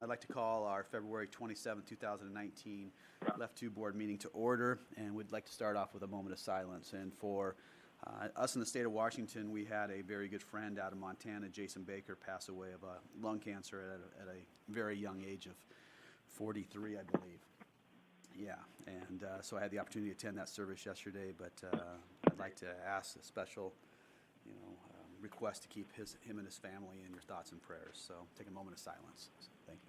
I'd like to call our February 27, 2019 Left 2 Board meeting to order, and we'd like to start off with a moment of silence. And for us in the state of Washington, we had a very good friend out of Montana, Jason Baker, pass away of lung cancer at a very young age of 43, I believe. Yeah, and so I had the opportunity to attend that service yesterday, but I'd like to ask a special, request to keep him and his family in your thoughts and prayers. So take a moment of silence. So, thank you.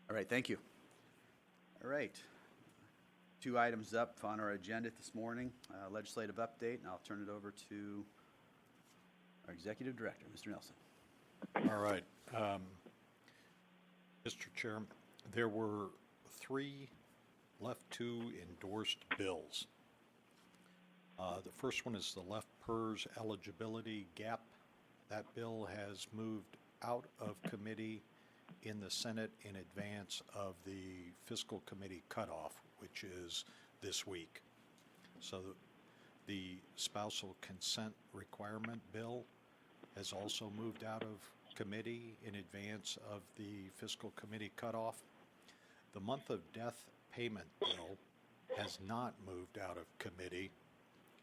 All right, thank you. All right. 2 items up on our agenda this morning, legislative update, and I'll turn it over to our Executive Director, Mr. Nelson. All right. Mr. Chair, there were 3 Left 2 endorsed bills. The first one is the Left PERS eligibility gap. That bill has moved out of committee in the Senate in advance of the fiscal committee cutoff, which is this week. So the spousal consent requirement bill has also moved out of committee in advance of the fiscal committee cutoff. The month of death payment bill has not moved out of committee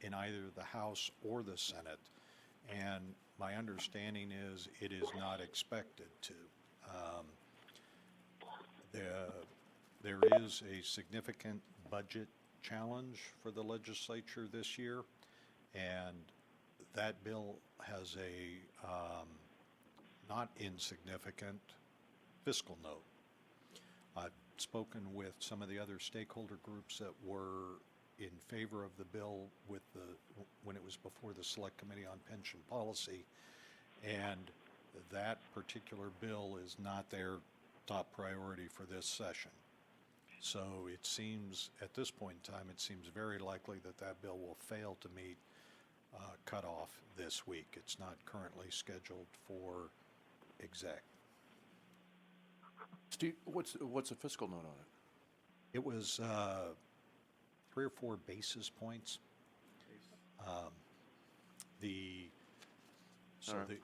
in either the House or the Senate, and my understanding is it is not expected to. There is a significant budget challenge for the legislature this year, and that bill has a not insignificant fiscal note. I've spoken with some of the other stakeholder groups that were in favor of the bill when it was before the Select Committee on Pension Policy, and that particular bill is not their top priority for this session. So it seems, at this point in time, it seems very likely that that bill will fail to meet cutoff this week. It's not currently scheduled for exec. Steve, what's the fiscal note on it? It was 3 or 4 basis points. All right.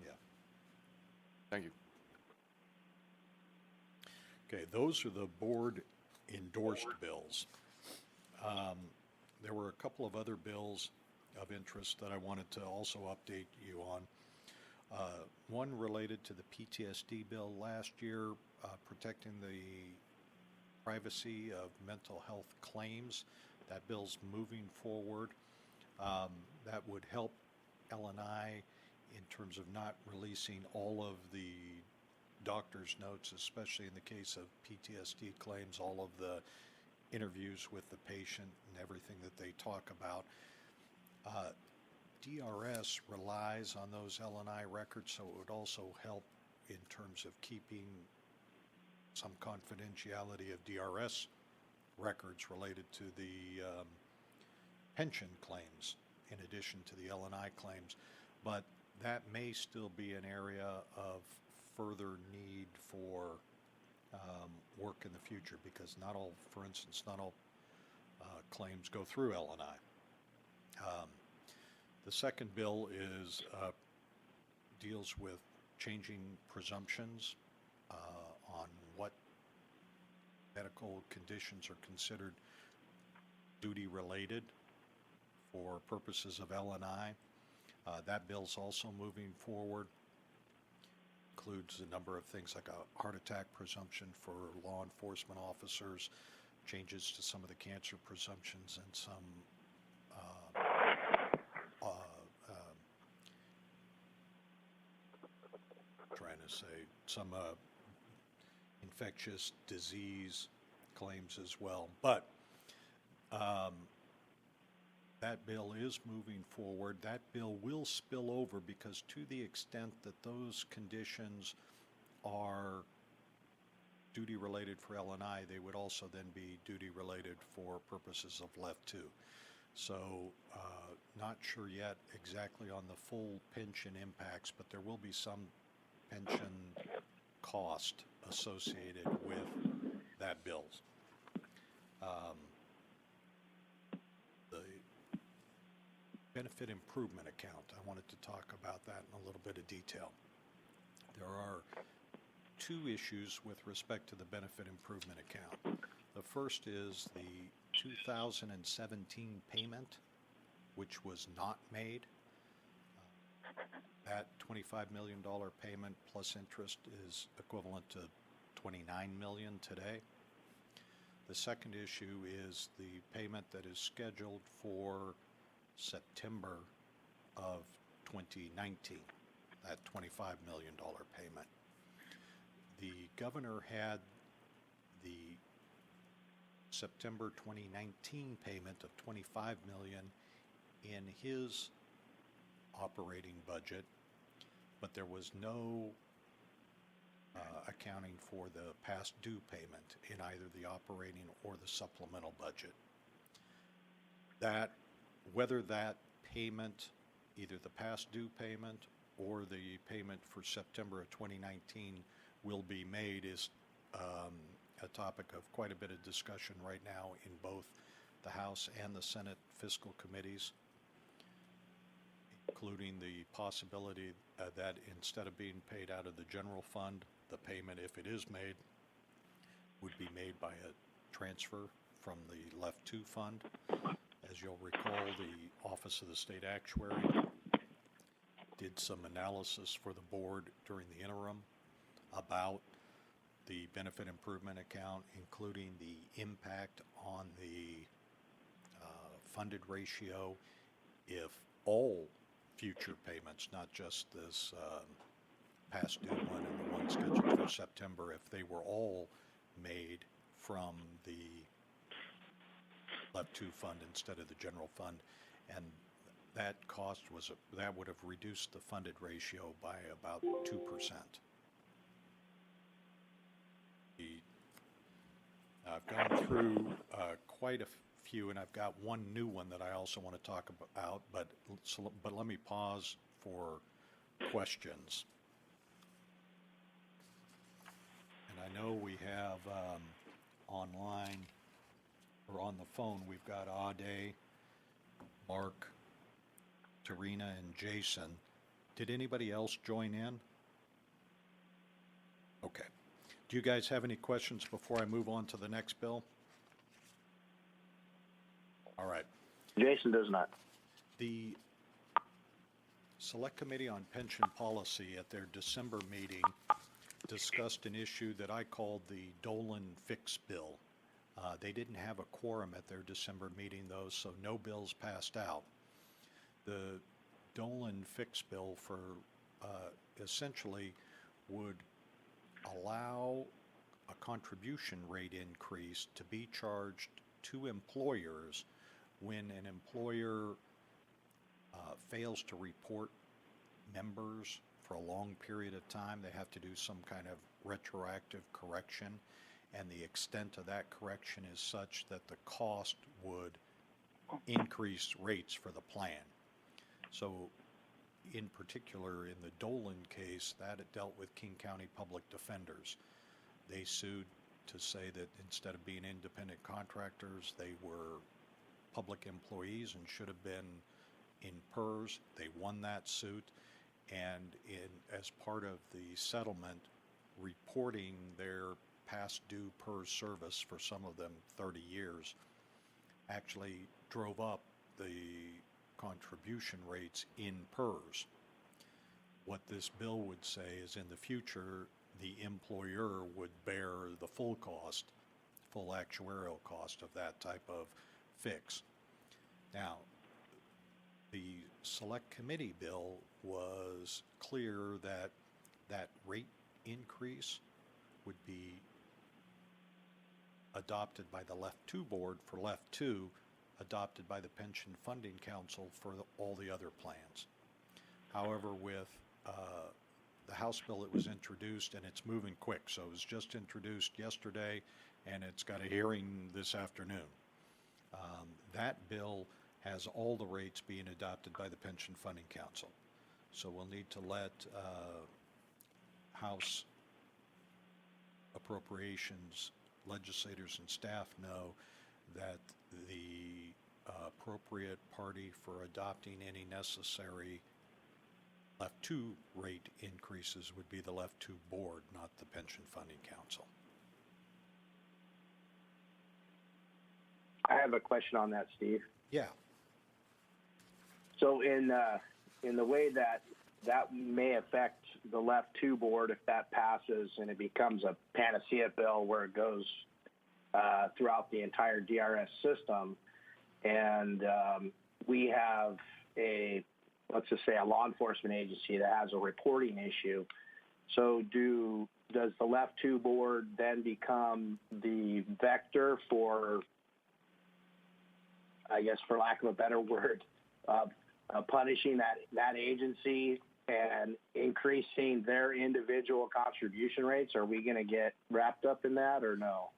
Yeah. Thank you. Okay, those are the board endorsed bills. There were a couple of other bills of interest that I wanted to also update you on. One related to the PTSD bill last year, protecting the privacy of mental health claims. That bill's moving forward. That would help L&I in terms of not releasing all of the doctor's notes, especially in the case of PTSD claims, all of the interviews with the patient and everything that they talk about. DRS relies on those L&I records, so it would also help in terms of keeping some confidentiality of DRS records related to the pension claims in addition to the L&I claims. But that may still be an area of further need for work in the future, because not all, for instance, not all claims go through L&I. The second bill deals with changing presumptions on what medical conditions are considered duty-related for purposes of L&I. That bill's also moving forward. Includes a number of things like a heart attack presumption for law enforcement officers, changes to some of the cancer presumptions, and some some infectious disease claims as well. But that bill is moving forward. That bill will spill over, because to the extent that those conditions are duty related for L&I, they would also then be duty related for purposes of Left 2. So not sure yet exactly on the full pension impacts, but there will be some pension cost associated with that bill. benefit improvement account. I wanted to talk about that in a little bit of detail. There are two issues with respect to the benefit improvement account. The first is the 2017 payment, which was not made. That $25 million payment plus interest is equivalent to $29 million today. The second issue is the payment that is scheduled for September of 2019, that $25 million payment. The governor had the September 2019 payment of $25 million in his operating budget, but there was no accounting for the past due payment in either the operating or the supplemental budget. That, whether that payment, either the past due payment or the payment for September of 2019 will be made is a topic of quite a bit of discussion right now in both the House and the Senate fiscal committees, including the possibility that instead of being paid out of the general fund, the payment, if it is made, would be made by a transfer from the Left 2 fund. As you'll recall, the Office of the State Actuary did some analysis for the board during the interim about the benefit improvement account, including the impact on the funded ratio if all future payments, not just this past due one and the one scheduled for September, if they were all made from the Left 2 fund instead of the general fund, and that cost was that would have reduced the funded ratio by about 2%. I've gone through quite a few, and I've got one new one that I also want to talk about, but let me pause for questions. And I know we have online or on the phone, we've got Ade, Mark, Tarina, and Jason. Did anybody else join in? Okay. Do you guys have any questions before I move on to the next bill? All right. Jason does not. The Select Committee on Pension Policy at their December meeting discussed an issue that I called the Dolan Fix Bill. They didn't have a quorum at their December meeting, though, so no bills passed out. The Dolan Fix Bill for essentially would allow a contribution rate increase to be charged to employers when an employer fails to report members for a long period of time. They have to do some kind of retroactive correction, and the extent of that correction is such that the cost would increase rates for the plan. So in particular, in the Dolan case, that it dealt with King County Public Defenders. They sued to say that instead of being independent contractors, they were public employees and should have been in PERS. They won that suit, and as part of the settlement, reporting their past due PERS service for some of them 30 years actually drove up the contribution rates in PERS. What this bill would say is in the future, the employer would bear the full cost, full actuarial cost of that type of fix. Now, the Select Committee bill was clear that that rate increase would be adopted by the Left 2 board for Left 2, adopted by the Pension Funding Council for all the other plans. However, with the House bill that was introduced, and it's moving quick, so it was just introduced yesterday, and it's got a hearing this afternoon. That bill has all the rates being adopted by the Pension Funding Council. So we'll need to let House appropriations legislators and staff know that the appropriate party for adopting any necessary left two rate increases would be the left two board, not the Pension Funding Council. I have a question on that, Steve. Yeah. So in the way that may affect the left two board, if that passes and it becomes a panacea bill where it goes throughout the entire DRS system, and we have let's just say a law enforcement agency that has a reporting issue. So does the left two board then become the vector for, I guess, for lack of a better word, punishing that agency and increasing their individual contribution rates? Are we going to get wrapped up in that or no?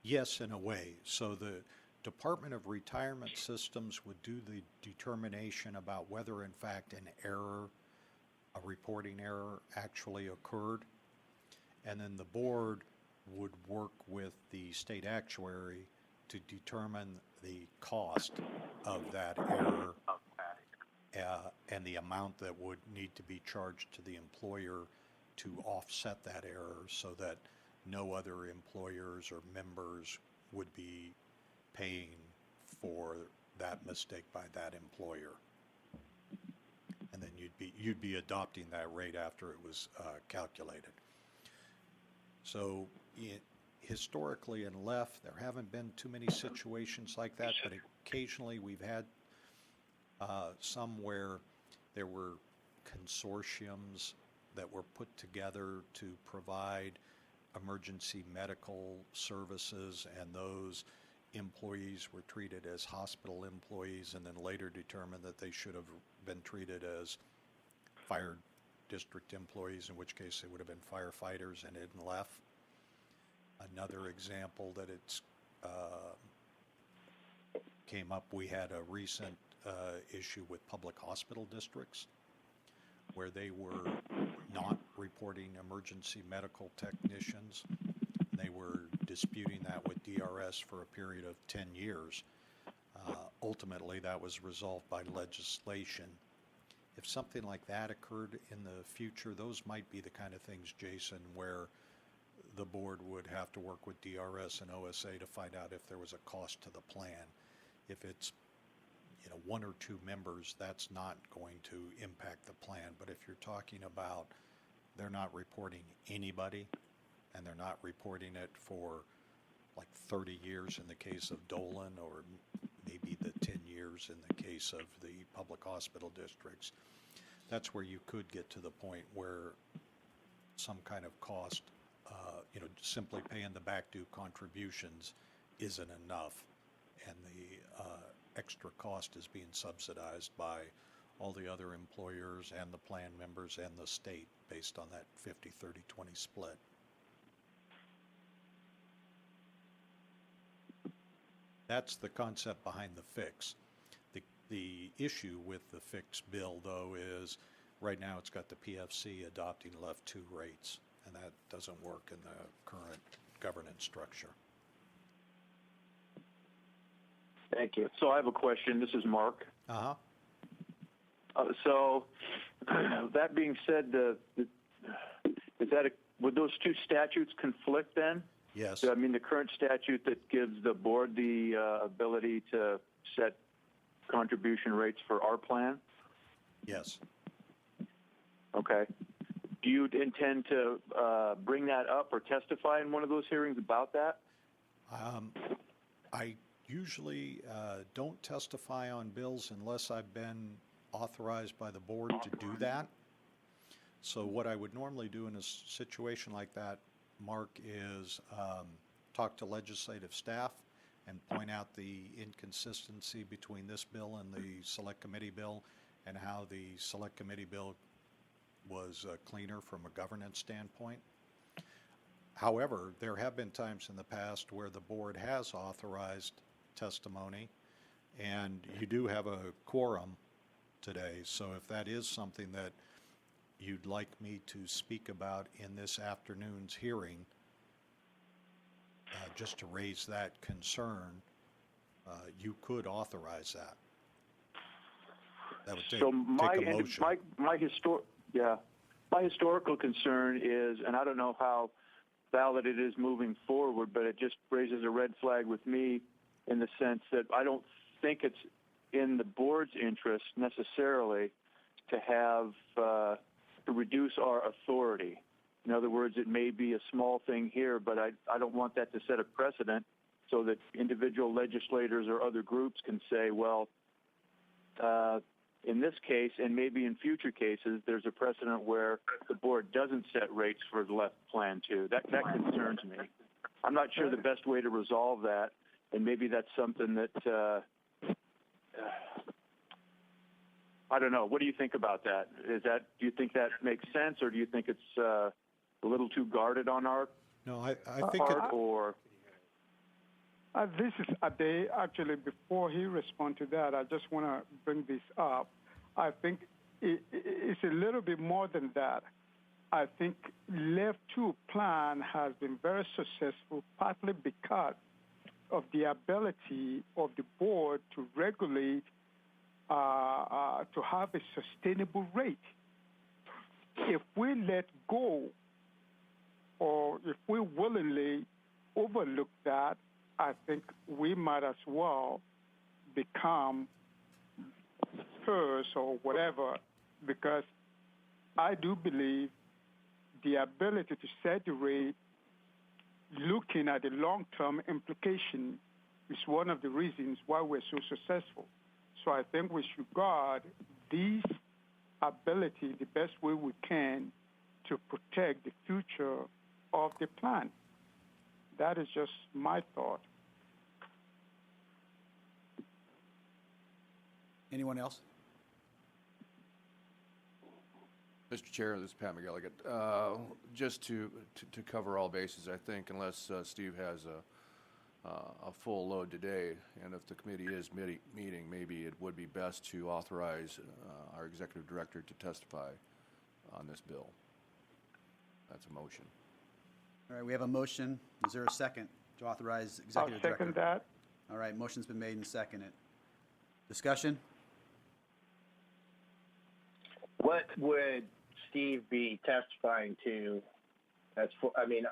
Yes, in a way. So the Department of Retirement Systems would do the determination about whether, in fact, an error, a reporting error, actually occurred. And then the board would work with the state actuary to determine the cost of that error and the amount that would need to be charged to the employer to offset that error so that no other employers or members would be paying for that mistake by that employer. And then you'd be adopting that rate after it was calculated. So historically in left, there haven't been too many situations like that, but occasionally we've had some where there were consortiums that were put together to provide emergency medical services, and those employees were treated as hospital employees and then later determined that they should have been treated as fire district employees, in which case they would have been firefighters and hadn't left. Another example that it's came up, we had a recent issue with public hospital districts where they were not reporting emergency medical technicians. They were disputing that with DRS for a period of 10 years. Ultimately, that was resolved by legislation. If something like that occurred in the future, those might be the kind of things, Jason, where the board would have to work with DRS and OSA to find out if there was a cost to the plan. If it's one or two members, that's not going to impact the plan. But if you're talking about they're not reporting anybody and they're not reporting it for like 30 years in the case of Dolan, or maybe the 10 years in the case of the public hospital districts, that's where you could get to the point where some kind of cost, simply paying the back due contributions isn't enough, and the extra cost is being subsidized by all the other employers and the plan members and the state based on that 50-30-20 split. That's the concept behind the fix. The issue with the fix bill, though, is right now it's got the PFC adopting left two rates, and that doesn't work in the current governance structure. Thank you. So I have a question. This is Mark. Uh-huh. So that being said, would those two statutes conflict then? Yes. I mean, the current statute that gives the board the ability to set contribution rates for our plan? Yes. Okay. Do you intend to bring that up or testify in one of those hearings about that? I usually don't testify on bills unless I've been authorized by the board to do that. So what I would normally do in a situation like that, Mark, is talk to legislative staff and point out the inconsistency between this bill and the select committee bill, and how the select committee bill was cleaner from a governance standpoint. However, there have been times in the past where the board has authorized testimony, and you do have a quorum today. So if that is something that you'd like me to speak about in this afternoon's hearing, just to raise that concern, you could authorize that. That would take So a motion. my historical concern is, and I don't know how valid it is moving forward, but it just raises a red flag with me in the sense that I don't think it's in the board's interest necessarily to have to reduce our authority. In other words, it may be a small thing here, but I don't want that to set a precedent so that individual legislators or other groups can say, well, in this case, and maybe in future cases, there's a precedent where the board doesn't set rates for the left plan too. That concerns me. I'm not sure the best way to resolve that, and maybe that's something that I don't know. What do you think about that? Do you think that makes sense, or do you think it's a little too guarded on our No, I think part, or? This is Ade. Actually, before he responds to that, I just want to bring this up. I think it's a little bit more than that. I think Left 2 plan has been very successful, partly because of the ability of the board to regulate, to have a sustainable rate. If we let go, or if we willingly overlook that, I think we might as well become PERS or whatever, because I do believe the ability to set the rate, looking at the long-term implication, is one of the reasons why we're so successful. So I think we should guard this ability the best way we can to protect the future of the plan. That is just my thought. Anyone else? Mr. Chair, this is Pat McGilligan. Just to cover all bases, I think, unless Steve has a full load today, and if the committee is meeting, maybe it would be best to authorize our executive director to testify on this bill. That's a motion. All right, we have a motion. Is there a second to authorize executive director? I'll second that. All right, motion's been made and seconded. Discussion? What would Steve be testifying to? That's for, I mean,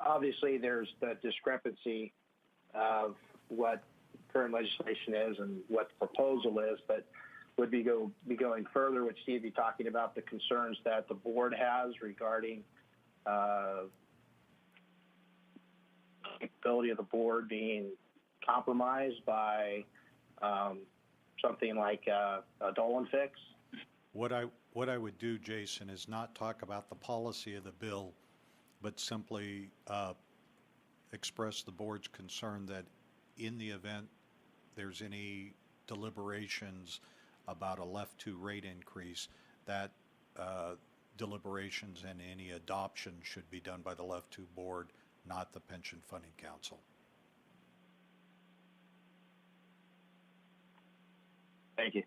obviously there's the discrepancy of what current legislation is and what the proposal is, but would be going further? Would Steve be talking about the concerns that the board has regarding ability of the board being compromised by something like a Dolan fix? What I would do, Jason, is not talk about the policy of the bill, but simply express the board's concern that in the event there's any deliberations about a Left 2 rate increase, that deliberations and any adoption should be done by the Left 2 board, not the Pension Funding Council. Thank you.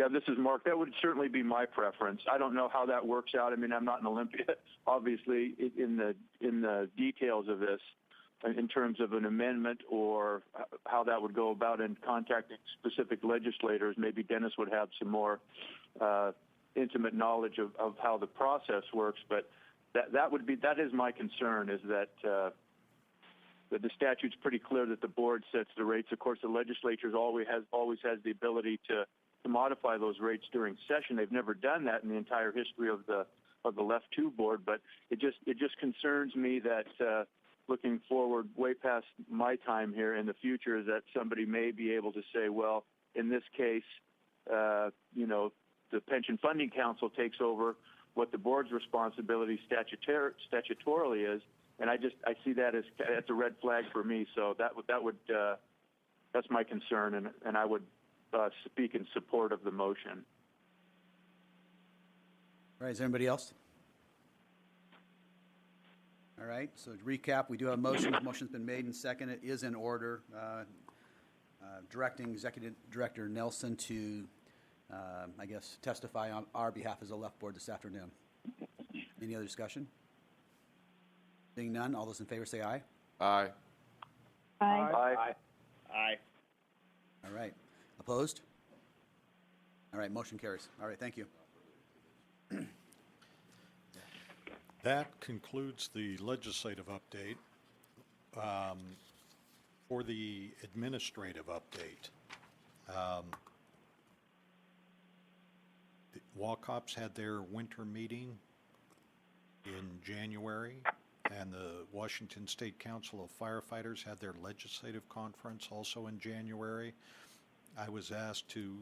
This is Mark. That would certainly be my preference. I don't know how that works out. I mean, I'm not an Olympian, obviously, in the details of this, in terms of an amendment or how that would go about in contacting specific legislators. Maybe Dennis would have some more intimate knowledge of how the process works. But that is my concern, is that the statute's pretty clear that the board sets the rates. Of course, the legislature always has the ability to modify those rates during session. They've never done that in the entire history of the Left 2 board, but it just concerns me that looking forward way past my time here in the future, is that somebody may be able to say, well, in this case, the Pension Funding Council takes over what the board's responsibility statutorily is, and I see that as that's a red flag for me. So that's my concern, and I would speak in support of the motion. All right, is there anybody else? All right, so to recap, we do have a motion. The motion's been made and seconded. It is in order, directing Executive Director Nelson to, testify on our behalf as a Left board this afternoon. Any other discussion? Seeing none, all those in favor say aye. Aye. Aye. Aye. Aye. All right. Opposed? All right, motion carries. All right, thank you. That concludes the legislative update. For the administrative update, the Walkops had their winter meeting in January, and the Washington State Council of Firefighters had their legislative conference also in January. I was asked to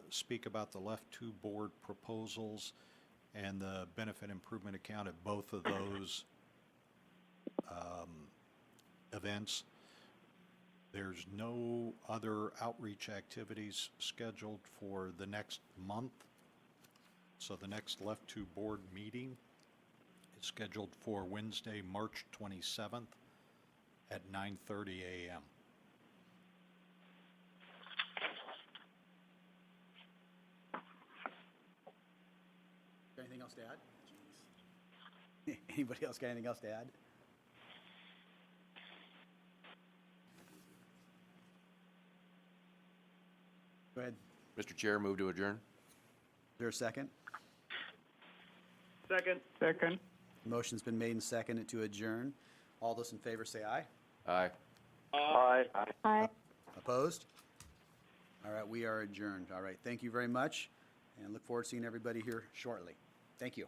speak about the Left 2 board proposals and the benefit improvement account at both of those events. There's no other outreach activities scheduled for the next month. So the next Left 2 board meeting is scheduled for Wednesday, March 27th at 9:30 a.m. Anything else to add? Jeez. Anybody else got anything else to add? Go ahead. Mr. Chair, move to adjourn. Is there a second? Second. Motion's been made and seconded to adjourn. All those in favor say aye. Aye. Aye. Opposed? All right, we are adjourned. All right, thank you very much, and look forward to seeing everybody here shortly. Thank you.